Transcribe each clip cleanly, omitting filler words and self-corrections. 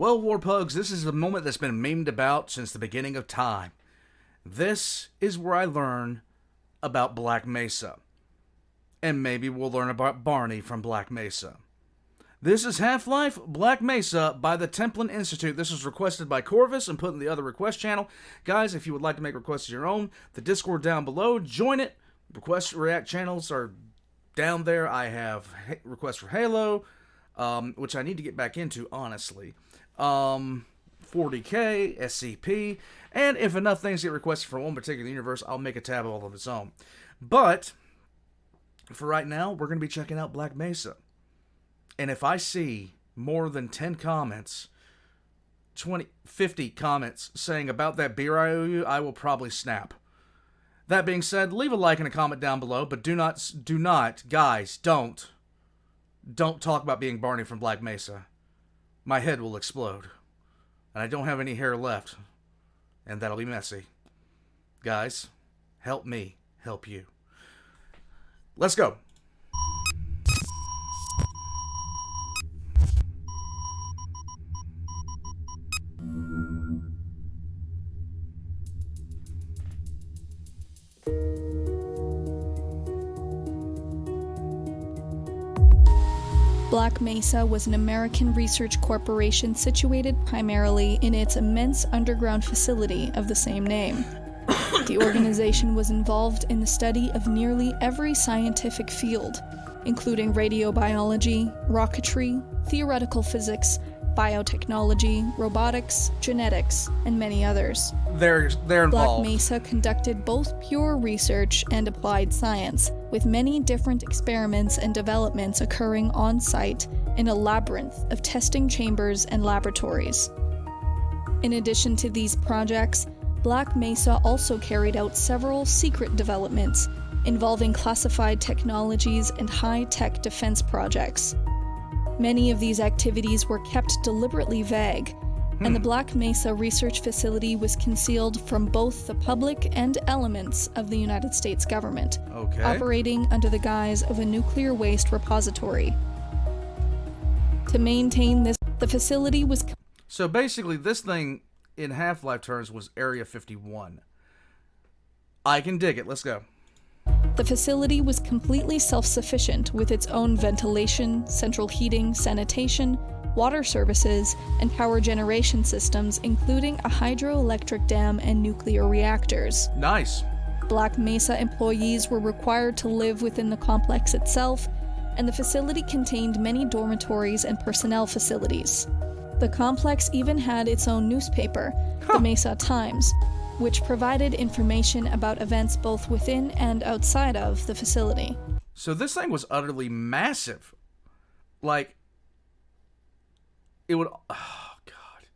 Well, Warpugs, this is a moment that's been memed about since the beginning of time. This is where I learn about Black Mesa. And maybe we'll learn about Barney from Black Mesa. This is Half-Life Black Mesa by the Templin Institute. This was requested by Corvus and put in the other request channel. Guys, if you would like to make requests of your own, the Discord down below, join it. Request React channels are down there. I have requests for Halo, which I need to get back into, honestly. 40K, SCP, and if enough things get requested for one particular universe, I'll make a tab all of its own. But for right now, we're going to be checking out Black Mesa. And if I see more than 10 comments, 20, 50 comments saying about that beer I owe you, I will probably snap. That being said, leave a like and a comment down below, but do not, guys, don't talk about being Barney from Black Mesa. My head will explode. And I don't have any hair left. And that'll be messy. Guys, help me help you. Let's go. Black Mesa was an American research corporation situated primarily in its immense underground facility of the same name. The organization was involved in the study of nearly every scientific field, including radiobiology, rocketry, theoretical physics, biotechnology, robotics, genetics, and many others. They're involved. Black Mesa conducted both pure research and applied science, with many different experiments and developments occurring on site in a labyrinth of testing chambers and laboratories. In addition to these projects, Black Mesa also carried out several secret developments involving classified technologies and high-tech defense projects. Many of these activities were kept deliberately vague, and the Black Mesa research facility was concealed from both the public and elements of the United States government, operating under the guise of a nuclear waste repository. To maintain this, the facility was... So basically, this thing, in Half-Life terms, was Area 51. I can dig it. Let's go. The facility was completely self-sufficient with its own ventilation, central heating, sanitation, water services, and power generation systems, including a hydroelectric dam and nuclear reactors. Nice. Black Mesa employees were required to live within the complex itself, and the facility contained many dormitories and personnel facilities. The complex even had its own newspaper, the Mesa Times, which provided information about events both within and outside of the facility. So this thing was utterly massive. Like, it would... Oh, God.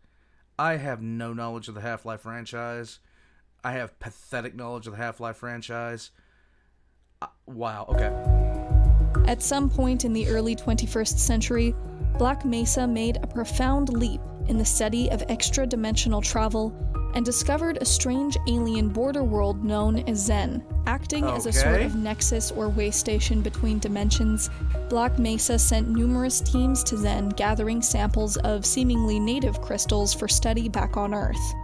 I have no knowledge of the Half-Life franchise. I have pathetic knowledge of the Half-Life franchise. Wow, okay. At some point in the early 21st century, Black Mesa made a profound leap in the study of extra-dimensional travel and discovered a strange alien border world known as Zen. Acting as a sort of nexus or way station between dimensions, Black Mesa sent numerous teams to Zen, gathering samples of seemingly native crystals for study back on Earth.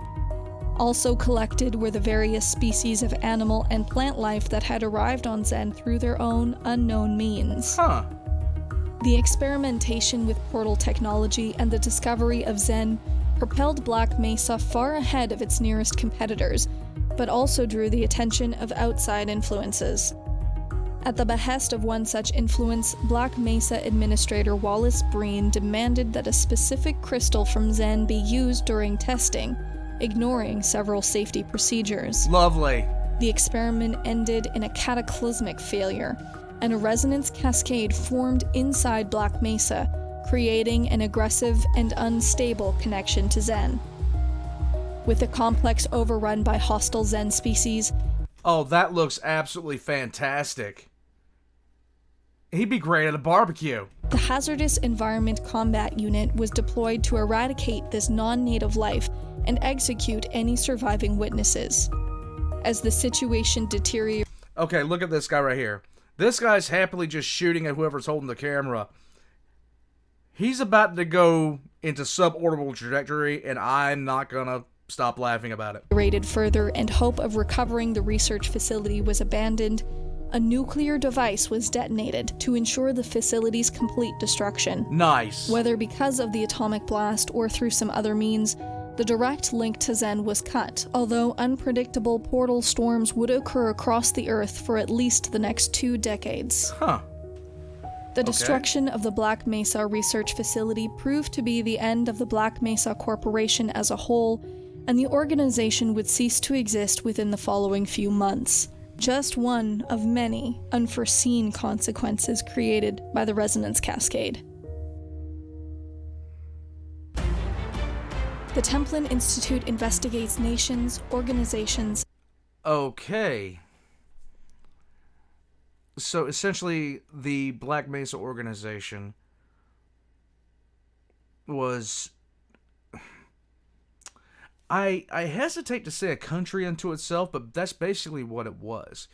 Also collected were the various species of animal and plant life that had arrived on Zen through their own unknown means. The experimentation with portal technology and the discovery of Zen propelled Black Mesa far ahead of its nearest competitors, but also drew the attention of outside influences. At the behest of one such influence, Black Mesa Administrator Wallace Breen demanded that a specific crystal from Zen be used during testing, ignoring several safety procedures. Lovely. The experiment ended in a cataclysmic failure, and a resonance cascade formed inside Black Mesa, creating an aggressive and unstable connection to Zen. With the complex overrun by hostile Zen species... Oh, that looks absolutely fantastic. He'd be great at a barbecue. The Hazardous Environment Combat Unit was deployed to eradicate this non-native life and execute any surviving witnesses. As the situation deteriorated... Okay, look at this guy right here. This guy's happily just shooting at whoever's holding the camera. He's about to go into suborbital trajectory, and I'm not gonna stop laughing about it. Rated further and hope of recovering the research facility was abandoned, a nuclear device was detonated to ensure the facility's complete destruction. Nice. Whether because of the atomic blast or through some other means, the direct link to Zen was cut, although unpredictable portal storms would occur across the Earth for at least the next 2 decades. Huh. The destruction of the Black Mesa research facility proved to be the end of the Black Mesa Corporation as a whole, and the organization would cease to exist within the following few months. Just one of many unforeseen consequences created by the resonance cascade. The Templin Institute investigates nations, organizations. Okay. So essentially, the Black Mesa organization was... I hesitate to say a country unto itself, but that's basically what it was.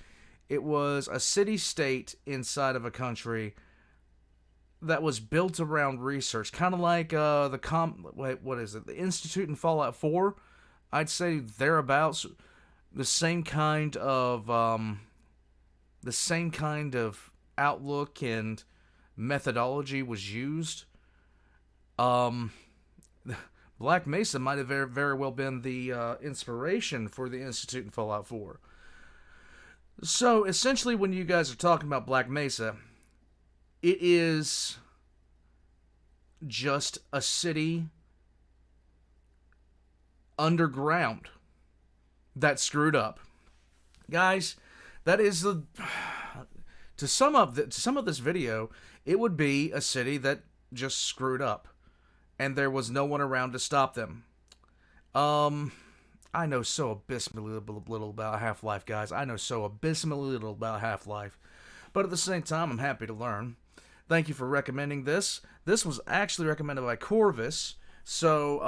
It was a city-state inside of a country that was built around research, kind of like the Institute in Fallout 4. I'd say thereabouts. The same kind of outlook and methodology was used. Black Mesa might have very well been the inspiration for the Institute in Fallout 4. So, essentially, when you guys are talking about Black Mesa, it is just a city underground that screwed up. Guys, that is the... To sum up this video, it would be a city that just screwed up, and there was no one around to stop them. I know so abysmally little about Half-Life, guys. I know so abysmally little about Half-Life. But at the same time, I'm happy to learn. Thank you for recommending this. This was actually recommended by Corvus. So,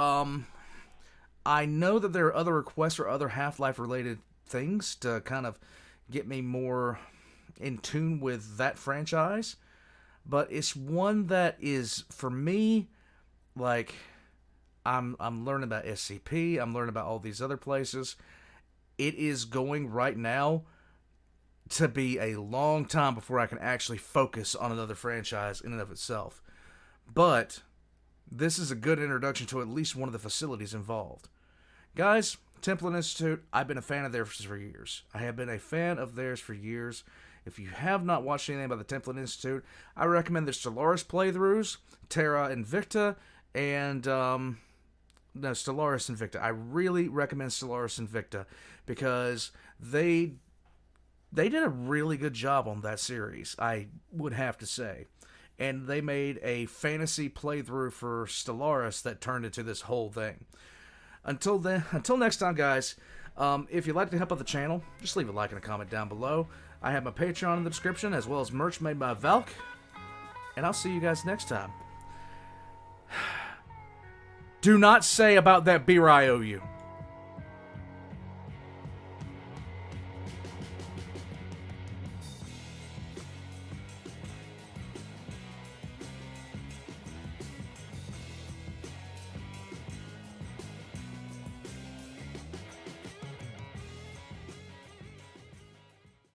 I know that there are other requests for other Half-Life related things to kind of get me more in tune with that franchise. But it's one that is, for me, like... I'm learning about SCP. I'm learning about all these other places. It is going right now to be a long time before I can actually focus on another franchise in and of itself. But this is a good introduction to at least one of the facilities involved. Guys, Templin Institute, I've been a fan of theirs for years. I have been a fan of theirs for years. If you have not watched anything about the Templin Institute, I recommend the Stellaris playthroughs, Terra Invicta, and... No, Stellaris Invicta. I really recommend Stellaris Invicta because they did a really good job on that series, I would have to say. And they made a fantasy playthrough for Stellaris that turned into this whole thing. Until next time, guys, if you'd like to help out the channel, just leave a like and a comment down below. I have my Patreon in the description, as well as merch made by Valk. And I'll see you guys next time. Do not say about that beer I owe you.